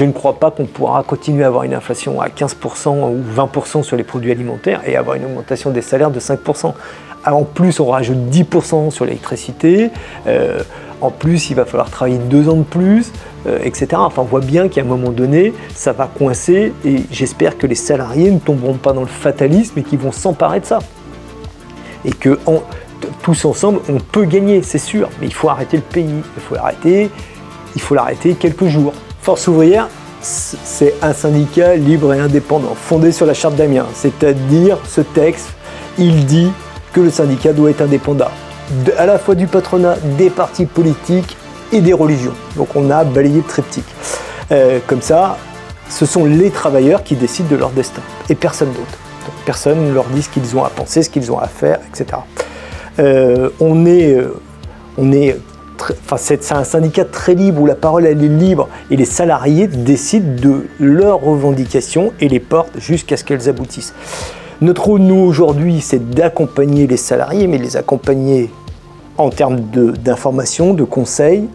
je ne crois pas qu'on pourra continuer à avoir une inflation à 15% ou 20% sur les produits alimentaires et avoir une augmentation des salaires de 5%. En plus, on rajoute 10% sur l'électricité. En plus, il va falloir travailler 2 ans de plus, etc. Enfin, on voit bien qu'à un moment donné, ça va coincer et j'espère que les salariés ne tomberont pas dans le fatalisme et qu'ils vont s'emparer de ça. Et que tous ensemble, on peut gagner, c'est sûr, mais il faut arrêter le pays. Il faut l'arrêter quelques jours. Force ouvrière, c'est un syndicat libre et indépendant, fondé sur la charte d'Amiens. C'est-à-dire, ce texte, il dit que le syndicat doit être indépendant, à la fois du patronat, des partis politiques et des religions. Donc on a balayé le triptyque. Comme ça, ce sont les travailleurs qui décident de leur destin, et personne d'autre. Donc personne ne leur dit ce qu'ils ont à penser, ce qu'ils ont à faire, etc. C'est un syndicat très libre où la parole elle est libre et les salariés décident de leurs revendications et les portent jusqu'à ce qu'elles aboutissent. Notre rôle, nous, aujourd'hui, c'est d'accompagner les salariés, mais les accompagner en termes d'information, de conseils,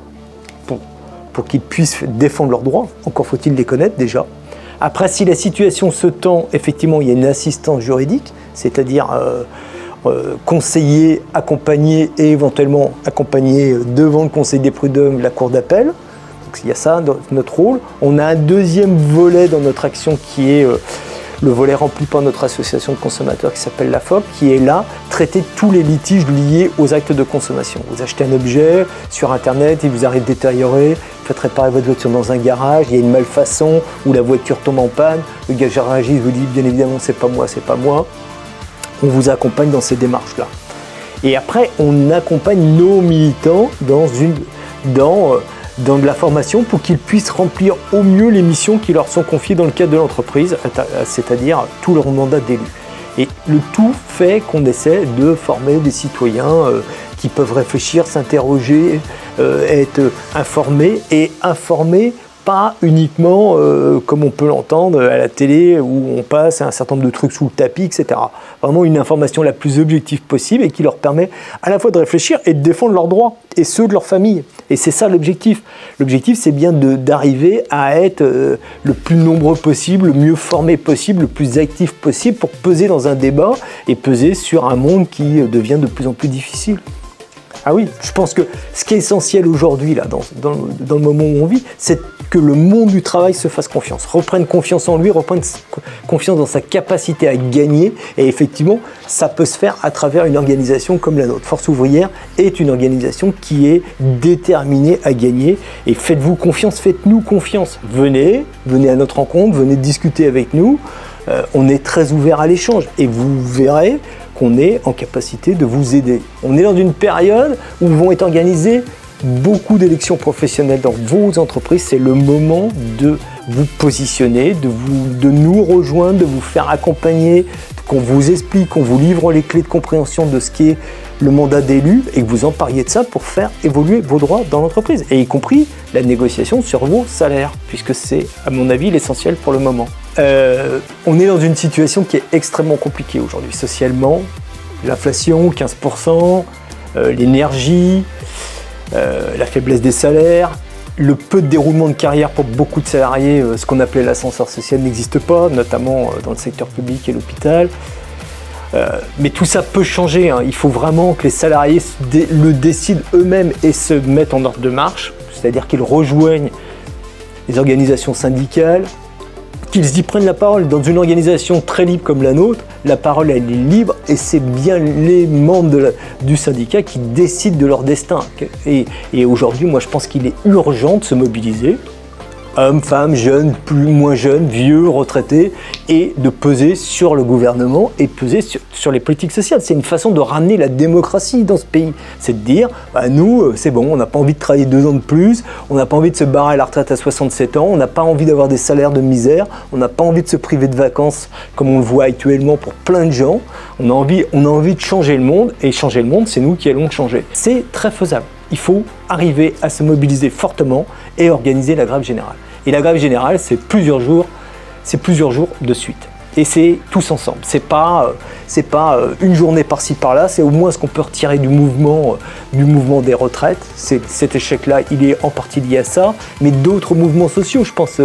pour qu'ils puissent défendre leurs droits. Encore faut-il les connaître déjà. Après, si la situation se tend, effectivement, il y a une assistance juridique, c'est-à-dire conseiller, accompagner et éventuellement accompagner devant le Conseil des prud'hommes la Cour d'appel. Donc il y a ça dans notre rôle. On a un deuxième volet dans notre action qui est le volet rempli par notre association de consommateurs qui s'appelle la FOP, qui est là, traiter tous les litiges liés aux actes de consommation. Vous achetez un objet sur Internet, il vous arrive détérioré, vous faites réparer votre voiture dans un garage, il y a une malfaçon ou la voiture tombe en panne, le garagiste vous dit bien évidemment c'est pas moi, c'est pas moi. On vous accompagne dans ces démarches-là. Et après, on accompagne nos militants dans de la formation pour qu'ils puissent remplir au mieux les missions qui leur sont confiées dans le cadre de l'entreprise, c'est-à-dire tout leur mandat d'élu. Et le tout fait qu'on essaie de former des citoyens qui peuvent réfléchir, s'interroger, être informés et informés pas uniquement comme on peut l'entendre à la télé où on passe un certain nombre de trucs sous le tapis, etc. Vraiment une information la plus objective possible et qui leur permet à la fois de réfléchir et de défendre leurs droits et ceux de leur famille. Et c'est ça l'objectif. L'objectif, c'est bien d'arriver à être le plus nombreux possible, le mieux formé possible, le plus actif possible pour peser dans un débat et peser sur un monde qui devient de plus en plus difficile. Ah oui, je pense que ce qui est essentiel aujourd'hui, là, dans le moment où on vit, c'est que le monde du travail se fasse confiance, reprenne confiance en lui, reprenne confiance dans sa capacité à gagner. Et effectivement, ça peut se faire à travers une organisation comme la nôtre. Force ouvrière est une organisation qui est déterminée à gagner. Et faites-vous confiance, faites-nous confiance. Venez à notre rencontre, venez discuter avec nous. On est très ouvert à l'échange et vous verrez qu'on est en capacité de vous aider. On est dans une période où vont être organisées beaucoup d'élections professionnelles dans vos entreprises. C'est le moment de vous positionner, de nous rejoindre, de vous faire accompagner, qu'on vous explique, qu'on vous livre les clés de compréhension de ce qu'est le mandat d'élu et que vous empariez de ça pour faire évoluer vos droits dans l'entreprise, et y compris la négociation sur vos salaires, puisque c'est, à mon avis, l'essentiel pour le moment. On est dans une situation qui est extrêmement compliquée aujourd'hui, socialement. L'inflation, 15%, l'énergie, la faiblesse des salaires, le peu de déroulement de carrière pour beaucoup de salariés, ce qu'on appelait l'ascenseur social n'existe pas, notamment dans le secteur public et l'hôpital. Mais tout ça peut changer, hein. Il faut vraiment que les salariés le décident eux-mêmes et se mettent en ordre de marche, c'est-à-dire qu'ils rejoignent les organisations syndicales, qu'ils y prennent la parole. Dans une organisation très libre comme la nôtre, la parole elle est libre et c'est bien les membres du syndicat qui décident de leur destin. Et aujourd'hui, moi je pense qu'il est urgent de se mobiliser, hommes, femmes, jeunes, moins jeunes, vieux, retraités, et de peser sur le gouvernement et peser sur les politiques sociales. C'est une façon de ramener la démocratie dans ce pays. C'est de dire, bah nous, c'est bon, on n'a pas envie de travailler 2 ans de plus, on n'a pas envie de se barrer à la retraite à 67 ans, on n'a pas envie d'avoir des salaires de misère, on n'a pas envie de se priver de vacances comme on le voit actuellement pour plein de gens. On a envie de changer le monde, et changer le monde, c'est nous qui allons le changer. C'est très faisable. Il faut arriver à se mobiliser fortement et organiser la grève générale. Et la grève générale, c'est plusieurs jours de suite. Et c'est tous ensemble. C'est pas une journée par-ci par-là, c'est au moins ce qu'on peut retirer du mouvement des retraites. Cet échec-là, il est en partie lié à ça, mais d'autres mouvements sociaux, je pense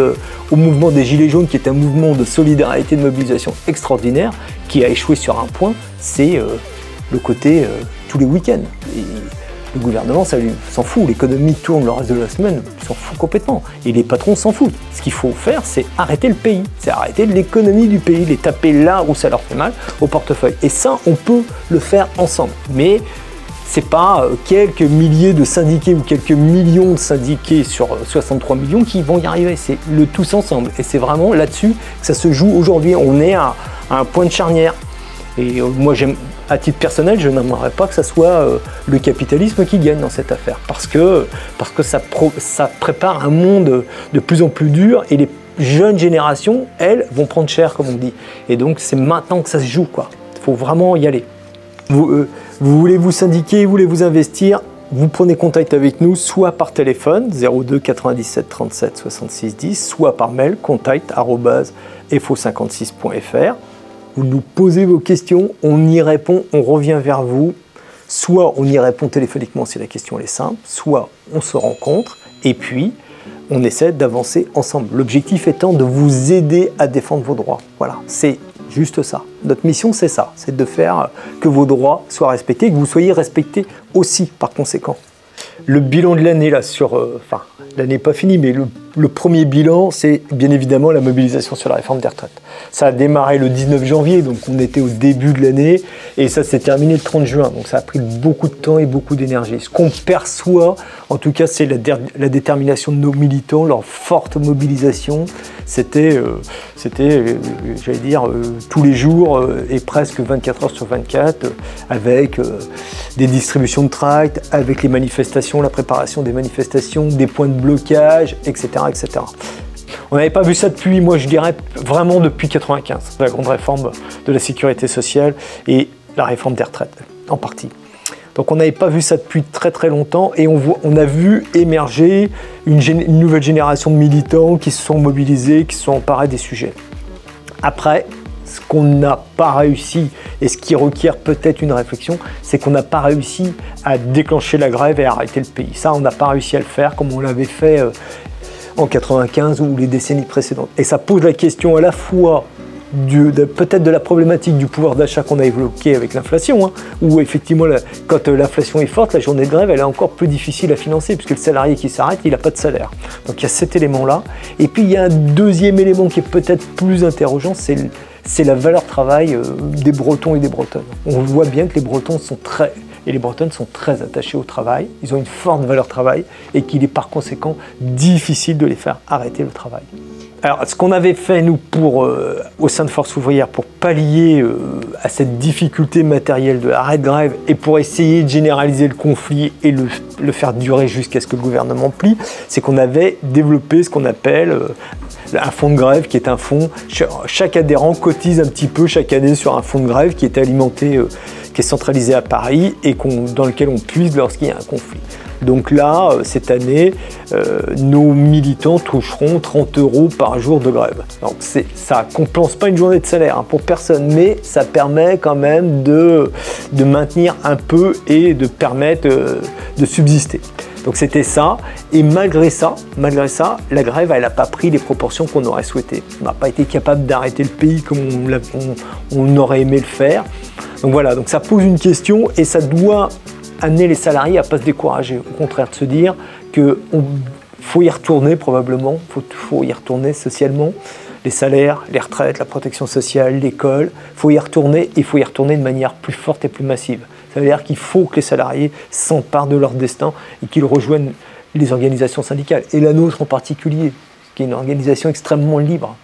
au mouvement des Gilets jaunes, qui est un mouvement de solidarité, de mobilisation extraordinaire, qui a échoué sur un point, c'est le côté tous les week-ends. Le gouvernement, ça s'en fout, l'économie tourne le reste de la semaine, s'en fout complètement. Et les patrons s'en foutent. Ce qu'il faut faire, c'est arrêter le pays, c'est arrêter l'économie du pays, les taper là où ça leur fait mal, au portefeuille. Et ça, on peut le faire ensemble. Mais c'est pas quelques milliers de syndiqués ou quelques millions de syndiqués sur 63 millions qui vont y arriver. C'est le tous ensemble. Et c'est vraiment là-dessus que ça se joue aujourd'hui. On est à un point de charnière. Et moi, à titre personnel, je n'aimerais pas que ça soit le capitalisme qui gagne dans cette affaire. Parce que ça prépare un monde de plus en plus dur et les jeunes générations, elles, vont prendre cher, comme on dit. Et donc, c'est maintenant que ça se joue, quoi. Il faut vraiment y aller. Vous voulez vous syndiquer, vous voulez vous investir, vous prenez contact avec nous, soit par téléphone, 02 97 37 66 10, soit par mail, contact@fo56.fr. Vous nous posez vos questions, on y répond, on revient vers vous. Soit on y répond téléphoniquement si la question est simple, soit on se rencontre et puis on essaie d'avancer ensemble. L'objectif étant de vous aider à défendre vos droits. Voilà, c'est juste ça. Notre mission, c'est ça, c'est de faire que vos droits soient respectés et que vous soyez respectés aussi par conséquent. Le bilan de l'année, là, l'année n'est pas finie, mais le premier bilan, c'est bien évidemment la mobilisation sur la réforme des retraites. Ça a démarré le 19 janvier, donc on était au début de l'année, et ça s'est terminé le 30 juin, donc ça a pris beaucoup de temps et beaucoup d'énergie. Ce qu'on perçoit, en tout cas, c'est la détermination de nos militants, leur forte mobilisation. C'était, j'allais dire, tous les jours et presque 24 heures sur 24, avec des distributions de tracts, avec les manifestations, la préparation des manifestations, des points de blocage, etc. etc. On n'avait pas vu ça depuis, moi je dirais, vraiment depuis 1995, la grande réforme de la sécurité sociale et la réforme des retraites, en partie. Donc on n'avait pas vu ça depuis très très longtemps et on a vu émerger une nouvelle génération de militants qui se sont mobilisés, qui se sont emparés des sujets. Après, ce qu'on n'a pas réussi et ce qui requiert peut-être une réflexion, c'est qu'on n'a pas réussi à déclencher la grève et à arrêter le pays. Ça, on n'a pas réussi à le faire comme on l'avait fait en 1995 ou les décennies précédentes. Et ça pose la question à la fois peut-être de la problématique du pouvoir d'achat qu'on a évoqué avec l'inflation, où effectivement, quand l'inflation est forte, la journée de grève, elle est encore plus difficile à financer, puisque le salarié qui s'arrête, il n'a pas de salaire. Donc il y a cet élément-là. Et puis il y a un deuxième élément qui est peut-être plus interrogeant, c'est la valeur travail des Bretons et des Bretonnes. On voit bien que les Bretons et les Bretonnes sont très attachés au travail, ils ont une forte valeur travail, et qu'il est par conséquent difficile de les faire arrêter le travail. Alors, ce qu'on avait fait, nous, au sein de Force ouvrière, pour pallier à cette difficulté matérielle de l'arrêt de grève et pour essayer de généraliser le conflit et le faire durer jusqu'à ce que le gouvernement plie, c'est qu'on avait développé ce qu'on appelle un fonds de grève, qui est un fonds, chaque adhérent cotise un petit peu chaque année sur un fonds de grève qui est alimenté, qui est centralisé à Paris et dans lequel on puise lorsqu'il y a un conflit. Donc là, cette année, nos militants toucheront 30 € par jour de grève. Donc ça ne compense pas une journée de salaire pour personne, mais ça permet quand même de maintenir un peu et de permettre de subsister. Donc c'était ça, et malgré ça, la grève, elle n'a pas pris les proportions qu'on aurait souhaité. On n'a pas été capable d'arrêter le pays comme on aurait aimé le faire. Donc voilà, donc ça pose une question et ça doit amener les salariés à ne pas se décourager. Au contraire, de se dire qu'il faut y retourner probablement, il faut y retourner socialement. Les salaires, les retraites, la protection sociale, l'école, il faut y retourner et il faut y retourner de manière plus forte et plus massive. Ça veut dire qu'il faut que les salariés s'emparent de leur destin et qu'ils rejoignent les organisations syndicales, et la nôtre en particulier, qui est une organisation extrêmement libre.